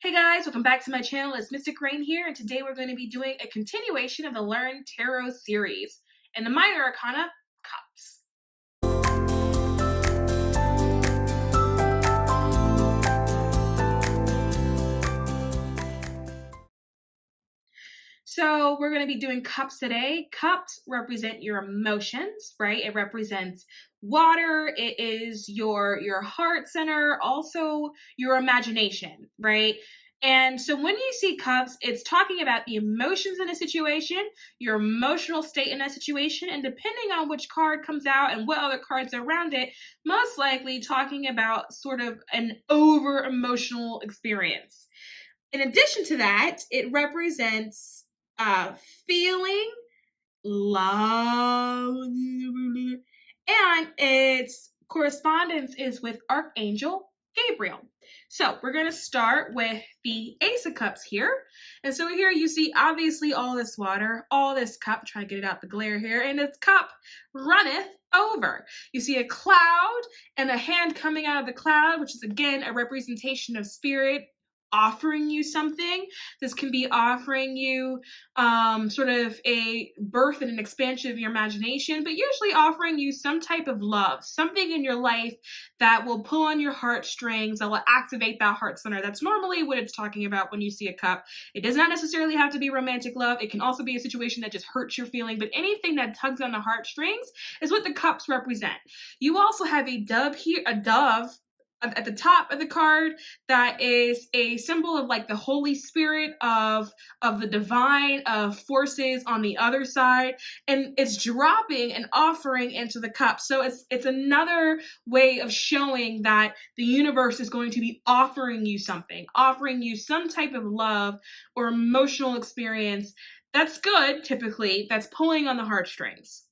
Hey guys, welcome back to my channel. It's Mystic Rain here, and today we're going to be doing a continuation of the Learn Tarot series and the Minor Arcana Cups. So we're going to be doing cups today. Cups represent your emotions, right? It represents water. It is your heart center, also your imagination, right? And so when you see cups, it's talking about the emotions in a situation, your emotional state in a situation, and depending on which card comes out and what other cards are around it, most likely talking about sort of an over emotional experience. In addition to that, it represents feeling, love, and its correspondence is with Archangel Gabriel. So we're going to start with the Ace of Cups here. And so here you see obviously all this water, all this cup, try to get it out the glare here, and its cup runneth over. You see a cloud and a hand coming out of the cloud, which is again a representation of spirit offering you something. This can be offering you sort of a birth and an expansion of your imagination, but usually offering you some type of love, something in your life that will pull on your heartstrings, that will activate that heart center. That's normally what it's talking about when you see a cup. It does not necessarily have to be romantic love. It can also be a situation that just hurts your feeling, but anything that tugs on the heartstrings is what the cups represent. You also have a dove here, a dove at the top of the card that is a symbol of like the Holy Spirit of the divine forces on the other side, and it's dropping an offering into the cup. So it's another way of showing that the universe is going to be offering you something, offering you some type of love or emotional experience that's good, typically, that's pulling on the heartstrings.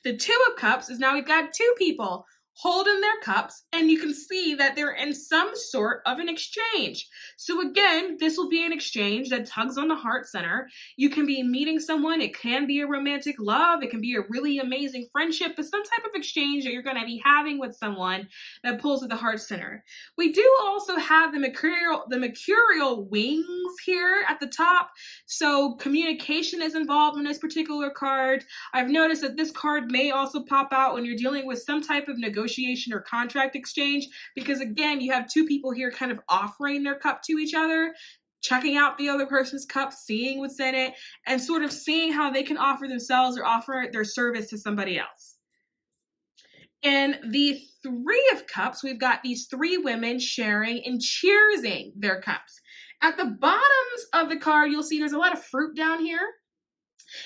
The Two of Cups is now we've got two people holding their cups, and you can see that they're in some sort of an exchange. So again, this will be an exchange that tugs on the heart center. You can be meeting someone. It can be a romantic love. It can be a really amazing friendship, but some type of exchange that you're going to be having with someone that pulls at the heart center. We do also have the mercurial wings here at the top. So communication is involved in this particular card. I've noticed that this card may also pop out when you're dealing with some type of negotiation or contract exchange, because again, you have two people here kind of offering their cup to each other, checking out the other person's cup, seeing what's in it, and sort of seeing how they can offer themselves or offer their service to somebody else. In the Three of Cups, we've got these three women sharing and cheersing their cups. At the bottoms of the card, you'll see there's a lot of fruit down here.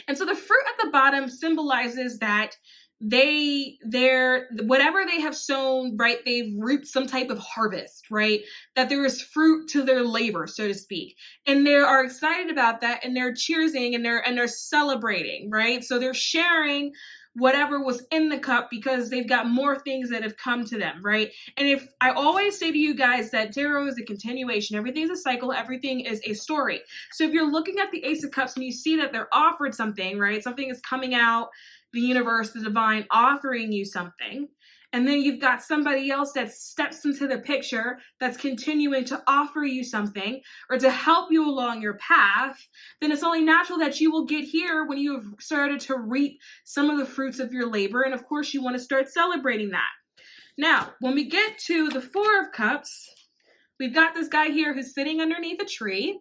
And so the fruit at the bottom symbolizes that whatever they have sown, right, they've reaped some type of harvest, right, that there is fruit to their labor, so to speak, and they are excited about that, and they're cheersing, and they're celebrating, right? So they're sharing whatever was in the cup because they've got more things that have come to them, right? And if I always say to you guys that tarot is a continuation, everything is a cycle, everything is a story. So if you're looking at the Ace of Cups and you see that they're offered something, right, something is coming out, the universe, the divine offering you something, and then you've got somebody else that steps into the picture that's continuing to offer you something or to help you along your path, then it's only natural that you will get here when you have started to reap some of the fruits of your labor. And of course, you want to start celebrating that. Now, when we get to the Four of Cups, we've got this guy here who's sitting underneath a tree.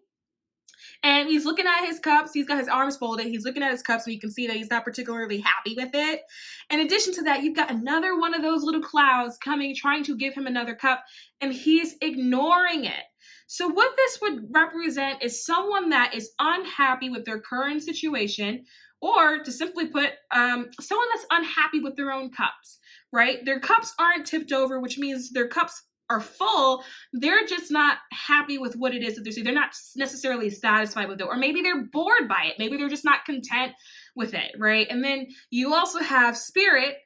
And he's looking at his cups. He's got his arms folded. He's looking at his cups, so you can see that he's not particularly happy with it. In addition to that, you've got another one of those little clouds coming, trying to give him another cup, and he's ignoring it. So what this would represent is someone that is unhappy with their current situation, or to simply put, someone that's unhappy with their own cups, right? Their cups aren't tipped over, which means their cups are full. They're just not happy with what it is that they're seeing. They're not necessarily satisfied with it, or maybe they're bored by it. Maybe they're just not content with it, right? And then you also have spirit,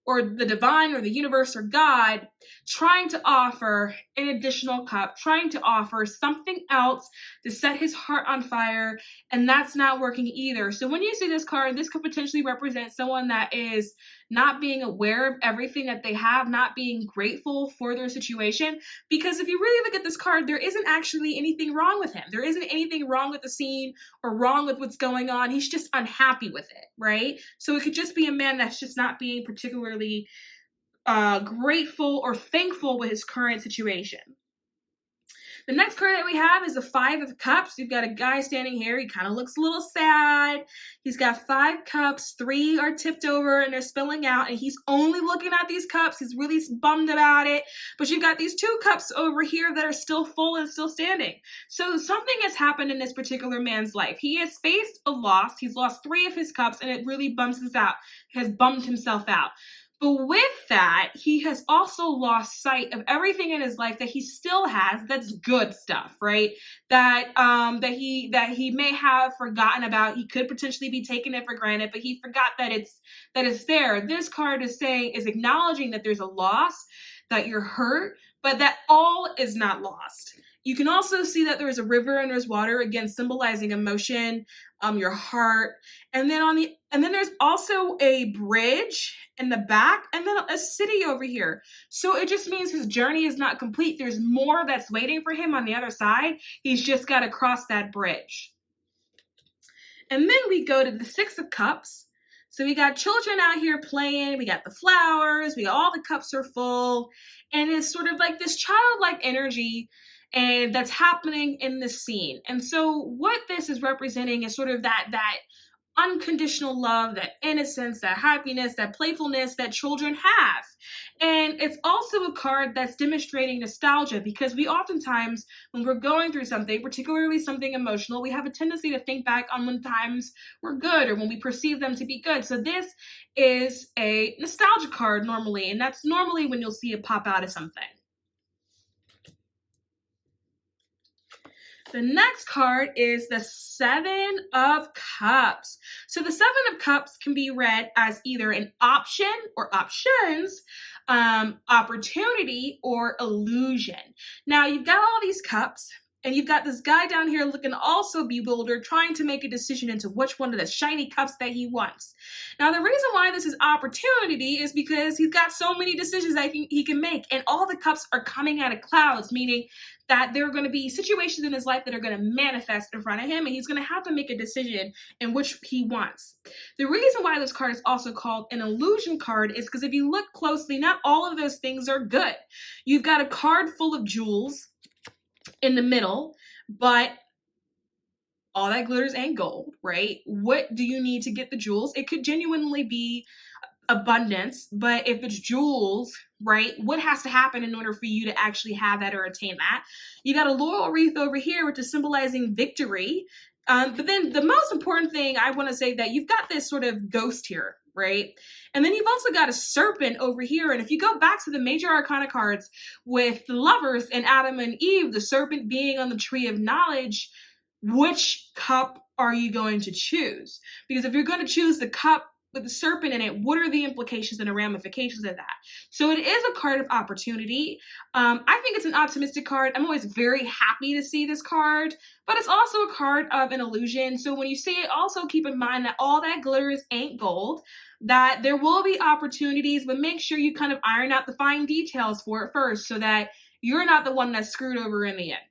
or the divine, or the universe, or God trying to offer an additional cup, trying to offer something else to set his heart on fire, and that's not working either. So when you see this card, this could potentially represent someone that is not being aware of everything that they have, not being grateful for their situation. Because if you really look at this card, there isn't actually anything wrong with him. There isn't anything wrong with the scene or wrong with what's going on. He's just unhappy with it, right? So it could just be a man that's just not being particularly grateful or thankful with his current situation. The next card that we have is the Five of Cups. You've got a guy standing here. He kind of looks a little sad. He's got 5 cups. 3 are tipped over and they're spilling out. And he's only looking at these cups. He's really bummed about it. But you've got these 2 cups over here that are still full and still standing. So something has happened in this particular man's life. He has faced a loss. He's lost 3 of his cups and it really bums us out. He has bummed himself out. But with that, he has also lost sight of everything in his life that he still has that's good stuff, right? That he may have forgotten about. He could potentially be taking it for granted, but he forgot that it's there. This card is acknowledging that there's a loss, that you're hurt, but that all is not lost. You can also see that there's a river and there's water, again symbolizing emotion, your heart, and then there's also a bridge in the back, and then a city over here. So it just means his journey is not complete. There's more that's waiting for him on the other side. He's just got to cross that bridge. And then we go to the 6 of Cups. So we got children out here playing, we got the flowers, all the cups are full, and it's sort of like this childlike energy and that's happening in this scene. And so what this is representing is sort of that unconditional love, that innocence, that happiness, that playfulness that children have. And it's also a card that's demonstrating nostalgia, because we oftentimes, when we're going through something, particularly something emotional, we have a tendency to think back on when times were good or when we perceive them to be good. So this is a nostalgia card normally, and that's normally when you'll see it pop out of something. The next card is the 7 of Cups. So the 7 of Cups can be read as either an option or options, opportunity, or illusion. Now you've got all these cups, and you've got this guy down here looking also bewildered, trying to make a decision into which one of the shiny cups that he wants. Now, the reason why this is opportunity is because he's got so many decisions that he can make, and all the cups are coming out of clouds, meaning that there are going to be situations in his life that are going to manifest in front of him, and he's going to have to make a decision in which he wants. The reason why this card is also called an illusion card is because if you look closely, not all of those things are good. You've got a card full of jewels in the middle, but all that glitters ain't gold, right? What do you need to get the jewels? It could genuinely be abundance, but if it's jewels, right, what has to happen in order for you to actually have that or attain that? You got a laurel wreath over here, which is symbolizing victory. But then the most important thing I want to say, that you've got this sort of ghost here, right? And then you've also got a serpent over here. And if you go back to the Major Arcana cards with the lovers and Adam and Eve, the serpent being on the tree of knowledge, which cup are you going to choose? Because if you're going to choose the cup with the serpent in it, what are the implications and the ramifications of that? So it is a card of opportunity. I think it's an optimistic card. I'm always very happy to see this card, but it's also a card of an illusion. So when you see it, also keep in mind that all that glitters ain't gold, that there will be opportunities, but make sure you kind of iron out the fine details for it first so that you're not the one that's screwed over in the end.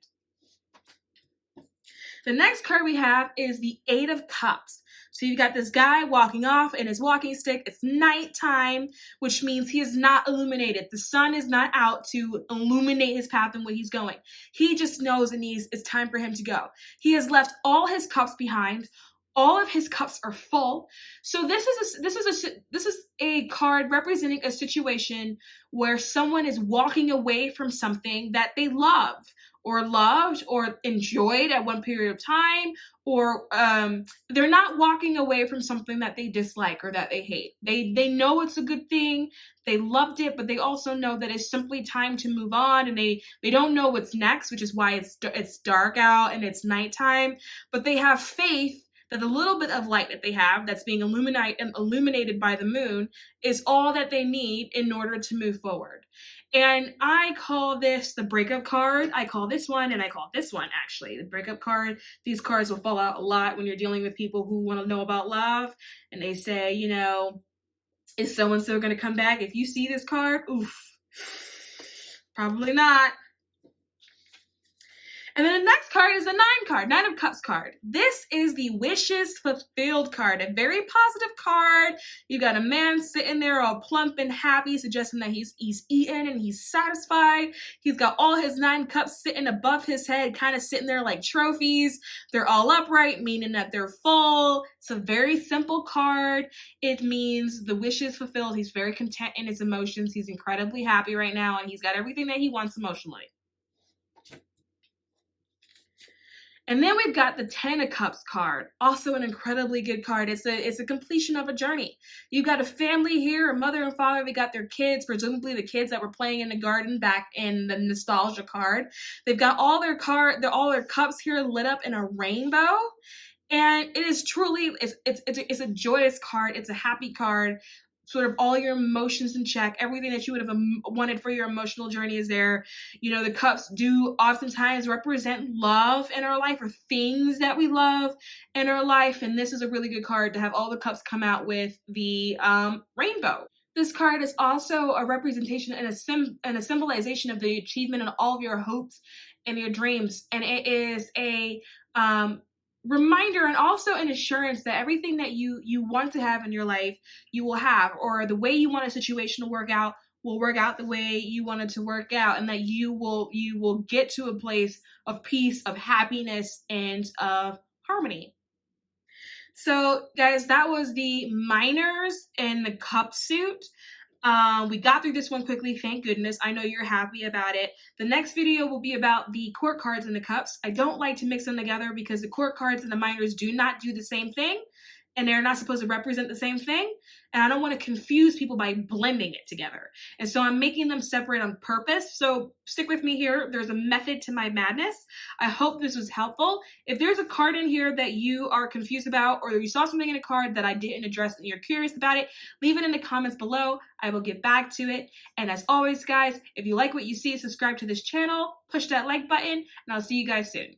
The next card we have is the 8 of Cups. So you've got this guy walking off in his walking stick. It's nighttime, which means he is not illuminated. The sun is not out to illuminate his path and where he's going. He just knows it's time for him to go. He has left all his cups behind. All of his cups are full. So this is a card representing a situation where someone is walking away from something that they love or loved or enjoyed at one period of time, or they're not walking away from something that they dislike or that they hate. They know it's a good thing, they loved it, but they also know that it's simply time to move on, and they don't know what's next, which is why it's dark out and it's nighttime, but they have faith that the little bit of light that they have that's being illuminated by the moon is all that they need in order to move forward. And I call this the breakup card. I call this one, and I call this one, actually, the breakup card. These cards will fall out a lot when you're dealing with people who want to know about love, and they say, Is so-and-so going to come back? If you see this card, oof, probably not. And then the next card is the 9 card, 9 of Cups card. This is the wishes fulfilled card, a very positive card. You got a man sitting there all plump and happy, suggesting that he's eaten and he's satisfied. He's got all his 9 cups sitting above his head, kind of sitting there like trophies. They're all upright, meaning that they're full. It's a very simple card. It means the wishes fulfilled. He's very content in his emotions. He's incredibly happy right now, and he's got everything that he wants emotionally. And then we've got the 10 of Cups card, also an incredibly good card. It's a completion of a journey. You've got a family here, a mother and father. They got their kids, presumably the kids that were playing in the garden back in the nostalgia card. They've got all their cups here lit up in a rainbow. And it is truly, it's a joyous card. It's a happy card. Sort of all your emotions in check. Everything that you would have wanted for your emotional journey is there. You know, the cups do oftentimes represent love in our life, or things that we love in our life. And this is a really good card to have all the cups come out with the rainbow. This card is also a representation and a symbolization of the achievement of all of your hopes and your dreams. And it is a reminder and also an assurance that everything that you want to have in your life, you will have, or the way you want a situation to work out will work out the way you want it to work out, and that you will get to a place of peace, of happiness, and of harmony. So guys, that was the minors in the cup suit. We got through this one quickly, thank goodness. I know you're happy about it. The next video will be about the court cards and the cups. I don't like to mix them together because the court cards and the minors do not do the same thing, and they're not supposed to represent the same thing. And I don't want to confuse people by blending it together. And so I'm making them separate on purpose. So stick with me here. There's a method to my madness. I hope this was helpful. If there's a card in here that you are confused about, or you saw something in a card that I didn't address and you're curious about it, leave it in the comments below. I will get back to it. And as always, guys, if you like what you see, subscribe to this channel, push that like button, and I'll see you guys soon.